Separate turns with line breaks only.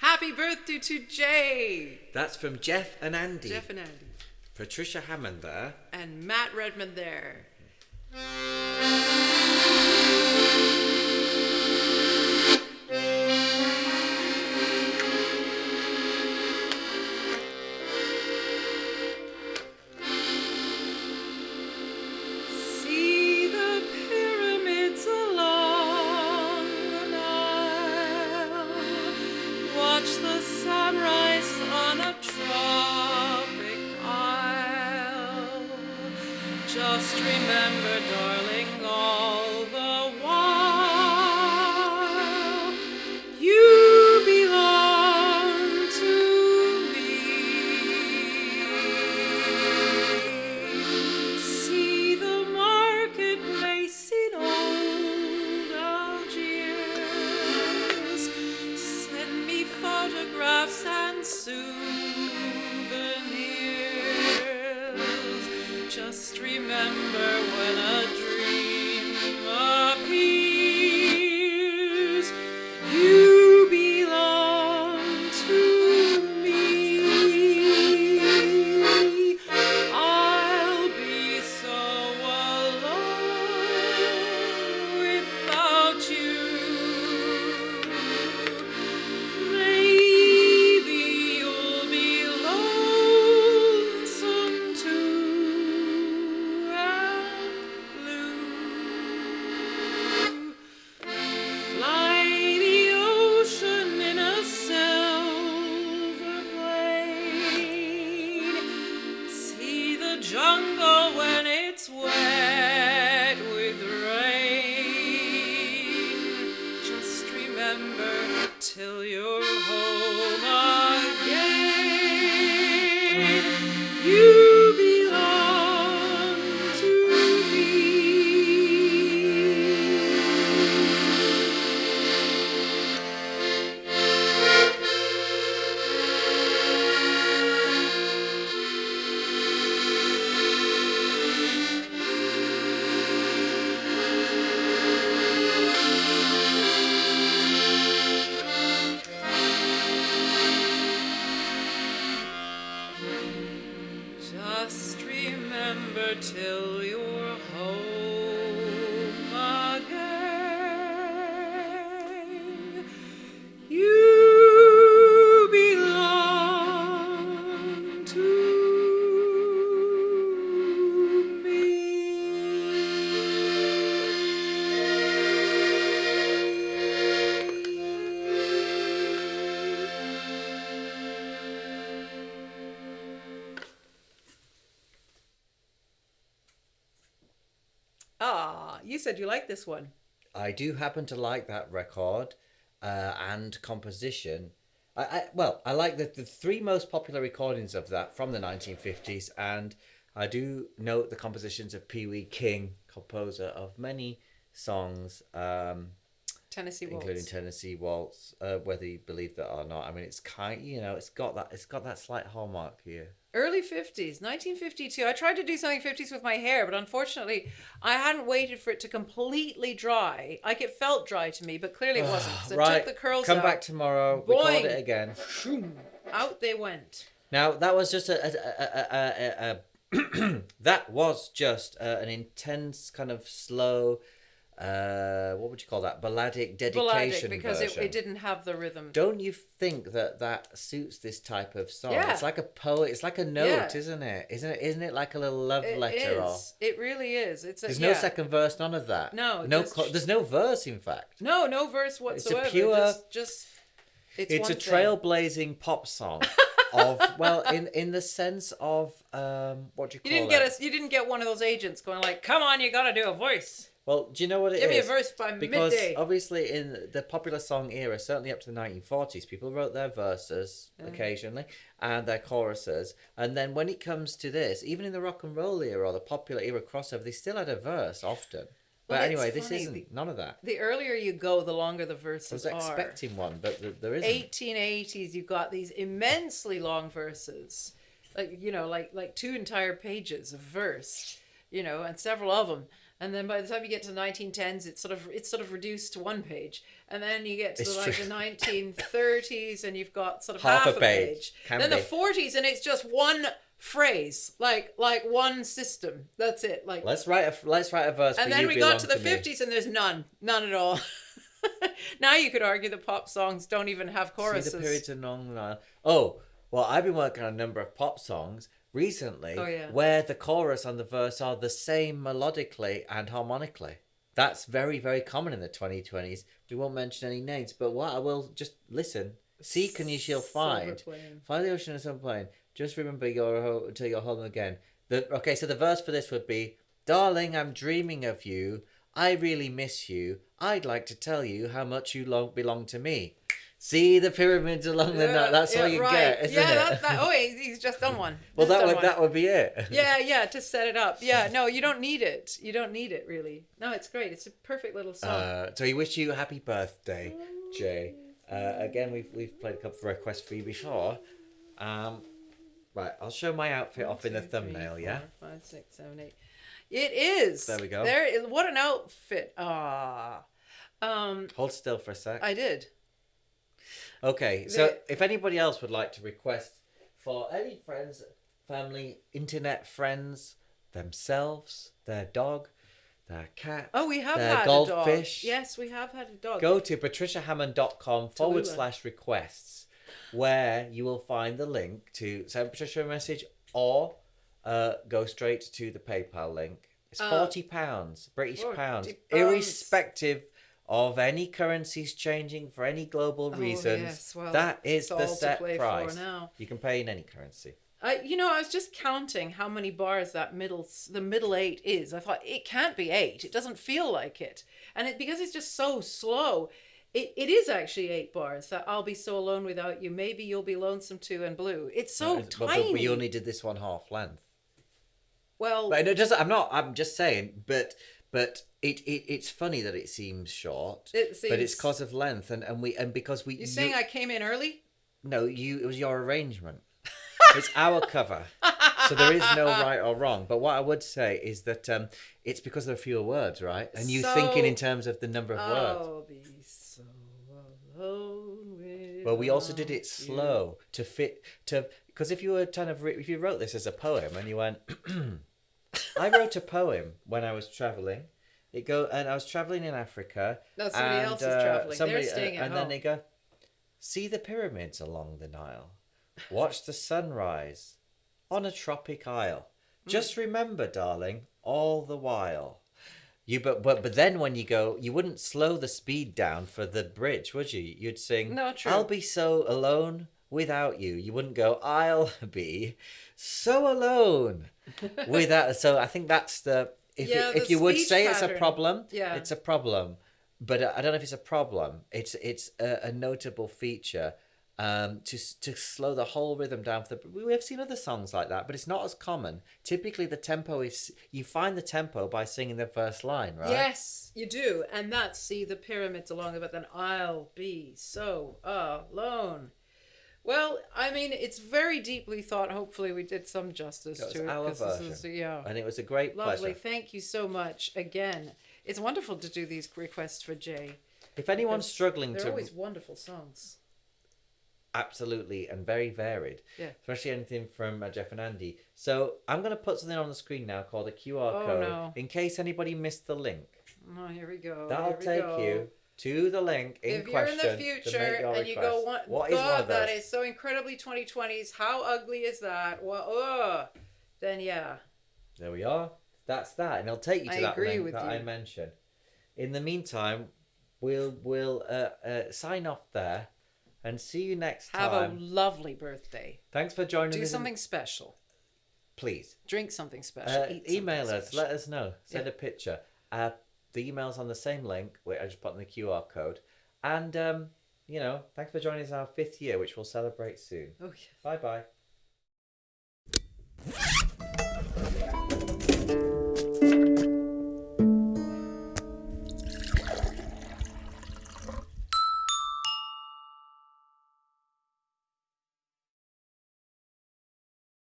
Happy birthday to Jay.
That's from Jeff and Andy.
Jeff and Andy.
Patricia Hammond there.
And Matt Redman there. Just remember, darling, all the while you belong to me. See the marketplace in old Algiers. Send me photographs and souvenirs. Just remember when a dream appears, you belong to me. I'll be so alone without you. Maybe you'll be lonesome too. Jungle when it's wet with rain. Just remember till you're home again, you belong to me. Just remember till you're home again, you belong to me. Ah, you said you liked this one.
I do happen to like that record and composition. I like the three most popular recordings of that from the 1950s, and I do note the compositions of Pee Wee King, composer of many songs,
Tennessee Waltz.
including Tennessee Waltz. Whether you believe that or not, I mean, it's it's got that slight hallmark here.
Early 50s, 1952. I tried to do something 50s with my hair, but unfortunately, I hadn't waited for it to completely dry. Like, it felt dry to me, but clearly it wasn't. So I took the curls
Come
out.
back tomorrow.
Boing.
Record it again.
Out they went.
Now that was just that was just an intense kind of slow. What would you call that? Balladic dedication
because
version.
it didn't have the rhythm.
Don't you think that suits this type of song?
Yeah.
It's like a poet. It's like a note,
Yeah.
isn't it? Isn't it like a little love
It
letter?
is. It really is.
There's no second verse, none of that.
No,
there's no verse, in fact.
No verse whatsoever.
It's a pure.
It's
a trailblazing pop song. in the sense of what do you call it?
You didn't get one of those agents going like, "Come on, you got to do a voice."
Well, do you know what it is?
Give me a verse by
because
midday.
Obviously in the popular song era, certainly up to the 1940s, people wrote their verses occasionally and their choruses. And then when it comes to this, even in the rock and roll era or the popular era crossover, they still had a verse often. But anyway, this isn't none of that.
The earlier you go, the longer the verses are.
I was expecting one, but there isn't.
1880s, you've got these immensely long verses. Like 2 entire pages of verse, and several of them. And then by the time you get to the 1910s, it's sort of reduced to one page. And then you get to the 1930s, and you've got sort of half a page. Then the 40s, and it's just one phrase, like one system. That's it. Like
let's write a verse.
And then we got to the 50s, and there's none at all. Now you could argue the pop songs don't even have choruses.
See the periods of long. Oh, well, I've been working on a number of pop songs recently where the chorus and the verse are the same melodically and harmonically. That's very, very common in the 2020s. We won't mention any names, but what I will just listen. Seek and you shall find. Find the ocean and some plane. Just remember until you're home again. So the verse for this would be, darling, I'm dreaming of you. I really miss you. I'd like to tell you how much you belong to me. See the pyramids along the night. That's all you get, isn't it?
Oh, he's just done one.
Well, that would be it.
Yeah, to set it up. Yeah, no, you don't need it. You don't need it, really. No, it's great. It's a perfect little song.
So we wish you a happy birthday, Jay. Again, we've played a couple of requests for you before. Right, I'll show my outfit off in the thumbnail, 4,
5, 6, 7, 8. It is.
There we go.
What an outfit.
Hold still for a sec.
I did.
Okay, so if anybody else would like to request for any friends, family, internet friends, themselves, their dog, their cat,
we have
their
had
goldfish.
A dog. Yes, we have had a dog.
Go to patriciahammond.com/requests, where you will find the link to send Patricia a message or go straight to the PayPal link. It's £40, British pounds, irrespective of any currencies changing for any global reasons.
Yes, well,
that is the set price.
Now.
You can pay in any currency.
I was just counting how many bars the middle 8 is. I thought it can't be 8. It doesn't feel like it, and because it's just so slow. It is actually 8 bars. That I'll be so alone without you. Maybe you'll be lonesome too, and blue. It's so tiny.
But we only did this one half length.
Well,
but it doesn't. I'm just saying. But it's funny that it seems short. But it's because of length, and because we.
You're saying I came in early?
No, it was your arrangement. It's our cover, so there is no right or wrong. But what I would say is that it's because there are fewer words, right? And you thinking in terms of the number of words.
I'll be so alone with.
Well, we also did it slow to fit because if you were if you wrote this as a poem and you went, I wrote a poem when I was traveling. And I was traveling in Africa.
No, somebody else is traveling. They're staying at home.
And then they go, see the pyramids along the Nile. Watch the sunrise on a tropic isle. Just remember, darling, all the while. But then when you go, you wouldn't slow the speed down for the bridge, would you? You'd sing,
no, true.
I'll be so alone without you. You wouldn't go, I'll be so alone without. So I think that's if you would say pattern. It's a problem, it's a problem. But I don't know if it's a problem. It's a notable feature. To slow the whole rhythm down we have seen other songs like that, but it's not as common. Typically the tempo is, you find the tempo by singing the first line, right?
Yes, you do. And that's see the pyramids along it, but then I'll be so alone. Well, I mean, it's very deeply thought. Hopefully we did some justice to it.
Our version. And it was a great
lovely
pleasure.
Thank you so much again. It's wonderful to do these requests for Jay.
If anyone's struggling
they're always wonderful songs.
Absolutely, and very varied.
Yeah.
Especially anything from Jeff and Andy. So I'm going to put something on the screen now called a QR code in case anybody missed the link.
Oh, here we go.
That'll take you to the link in question.
If you're in the future and you go, what is one of those? That is so incredibly 2020s. How ugly is that? Well, then yeah.
There we are. That's that, and it'll take you to that link that I mentioned. In the meantime, we'll sign off there. And see you next time.
Have a lovely birthday.
Thanks for joining us.
Do something special.
Please.
Drink something special.
Email us. Let us know. Send a picture. The email's on the same link, which I just put in the QR code. And, thanks for joining us our 5th year, which we'll celebrate soon.
Oh, yeah.
Bye-bye.